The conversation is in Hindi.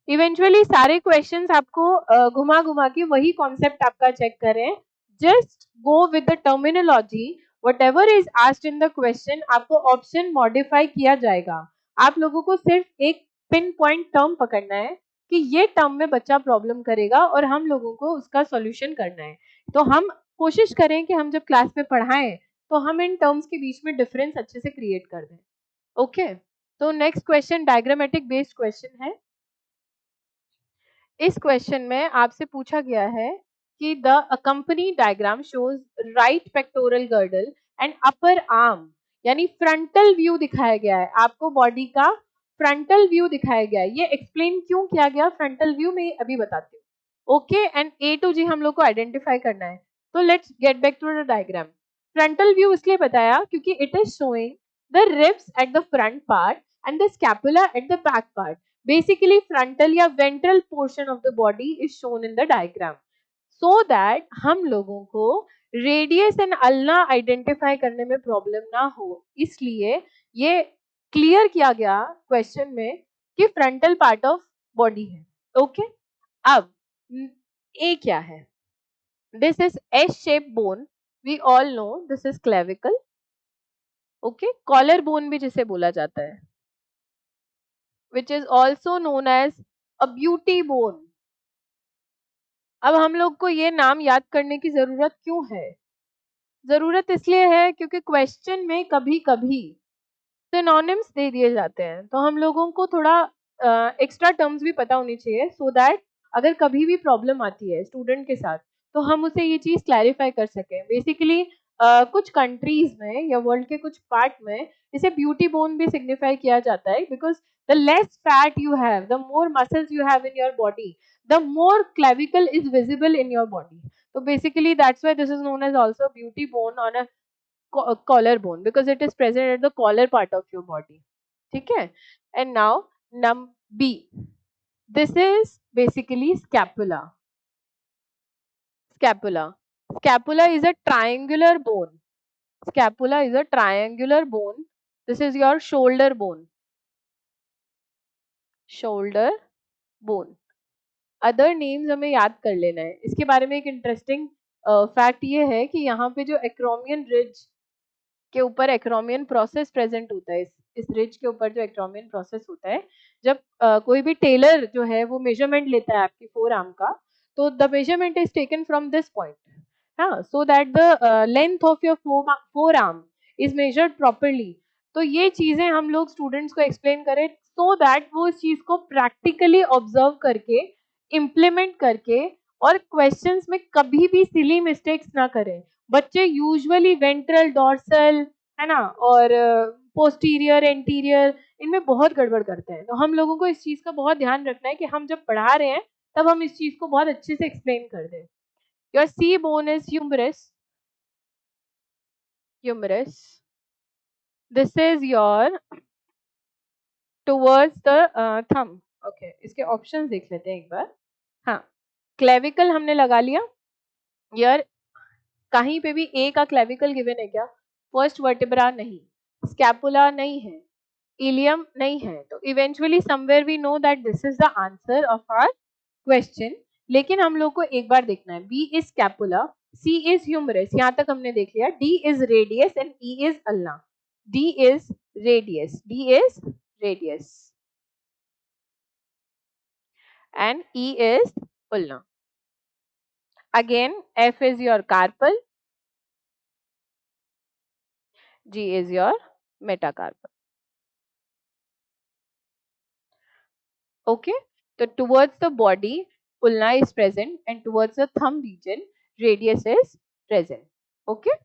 इवेंचुअली सारे क्वेश्चंस आपको घुमा घुमा के वही कॉन्सेप्ट आपका चेक करें. Just go with the terminology. whatever is asked in the question, आपको ऑप्शन मॉडिफाई किया जाएगा. आप लोगों को सिर्फ एक पिन पॉइंट टर्म पकड़ना है कि ये टर्म में बच्चा प्रॉब्लम करेगा और हम लोगों को उसका सॉल्यूशन करना है. तो हम कोशिश करें कि हम जब क्लास में पढ़ाएं तो हम इन टर्म्स के बीच में डिफरेंस अच्छे से क्रिएट कर दें. ओके, तो next question diagrammatic based question है. इस क्वेश्चन में आपसे पूछा गया है कि the accompany diagram shows right pectoral girdle and upper arm, यानी फ्रंटल व्यू दिखाया गया है. आपको बॉडी का फ्रंटल व्यू दिखाया गया है. ये एक्सप्लेन क्यों किया गया फ्रंटल व्यू में अभी बताती हूँ. Okay, and A to G हम लोग को आइडेंटिफाई करना है. तो let's get back to the diagram. Frontal view इसलिए बताया क्योंकि it is showing the ribs at the front part and the scapula at the back part. Basically frontal या ventral portion of the body is shown in the diagram so that हम लोगों को रेडियस एंड अल्ना आइडेंटिफाई करने में प्रॉब्लम ना हो. इसलिए ये क्लियर किया गया क्वेश्चन में कि फ्रंटल पार्ट ऑफ बॉडी है. ओके, अब ए क्या है? This is S shape bone. We all know this is clavicle. Okay, collar bone भी जिसे बोला जाता है, which is also known as a beauty bone. अब हम लोग को ये नाम याद करने की जरूरत क्यों है? जरूरत इसलिए है क्योंकि क्वेश्चन में कभी कभी सिनोनिम्स दे दिए जाते हैं. तो हम लोगों को थोड़ा एक्स्ट्रा टर्म्स भी पता होनी चाहिए सो दैट अगर कभी भी प्रॉब्लम आती है स्टूडेंट के साथ तो हम उसे ये चीज क्लैरिफाई कर सकें. बेसिकली कुछ कंट्रीज में या वर्ल्ड के कुछ पार्ट में इसे ब्यूटी बोन भी सिग्निफाई किया जाता है because the less fat you have, the more muscles you have in your body, the more clavicle is visible in your body. So basically that's why this is known as also beauty bone on a collar bone because it is present at the collar part of your body. ठीक है? And now num B. This is basically scapula. Scapula. Scapula is a triangular bone. Scapula is a triangular bone. This is your shoulder bone. Shoulder bone. Other names हमें याद कर लेना है. इसके बारे में एक इंटरेस्टिंग फैक्ट ये है कि यहाँ पे जो एक्रोमियन रिज के ऊपर एक्रोमियन प्रोसेस प्रेजेंट होता है, इस रिज के ऊपर जो एक्रोमियन प्रोसेस होता है, जब कोई भी टेलर जो है वो मेजरमेंट लेता है आपकी फोर आर्म का, तो the measurement is taken from this point, हाँ, so that the length of your forearm is measured properly. तो ये चीजें हम लोग स्टूडेंट्स को एक्सप्लेन करें सो दैट वो इस चीज को प्रैक्टिकली ऑब्जर्व करके इम्प्लीमेंट करके और क्वेश्चंस में कभी भी सिली मिस्टेक्स ना करें. बच्चे यूजुअली वेंट्रल, डॉर्सल, है ना, और पोस्टीरियर, एंटीरियर, इनमें बहुत गड़बड़ करते हैं. तो हम लोगों को इस चीज का बहुत ध्यान रखना है कि हम जब पढ़ा रहे हैं तब हम इस चीज को बहुत अच्छे से एक्सप्लेन कर दें. Your C bone is humerus. Humerus. This is your towards the thumb. Okay, इसके ऑप्शंस देख लेते हैं एक बार. हाँ, क्लेविकल हमने लगा लिया. यार कहीं पे भी ए का क्लेविकल गिवन है क्या? फर्स्ट वर्टिब्रा नहीं, स्कैपुला नहीं है, इलियम नहीं है. तो eventually somewhere we know that this is the answer of our question. लेकिन हम लोग को एक बार देखना है. B is scapula, C is humerus, यहाँ तक हमने देख लिया. D is radius and E is ulna. D is radius, D is radius and E is ulna. Again, F is your carpal, G is your metacarpal. Okay, so towards the body, ulna is present and towards the thumb region, radius is present. Okay.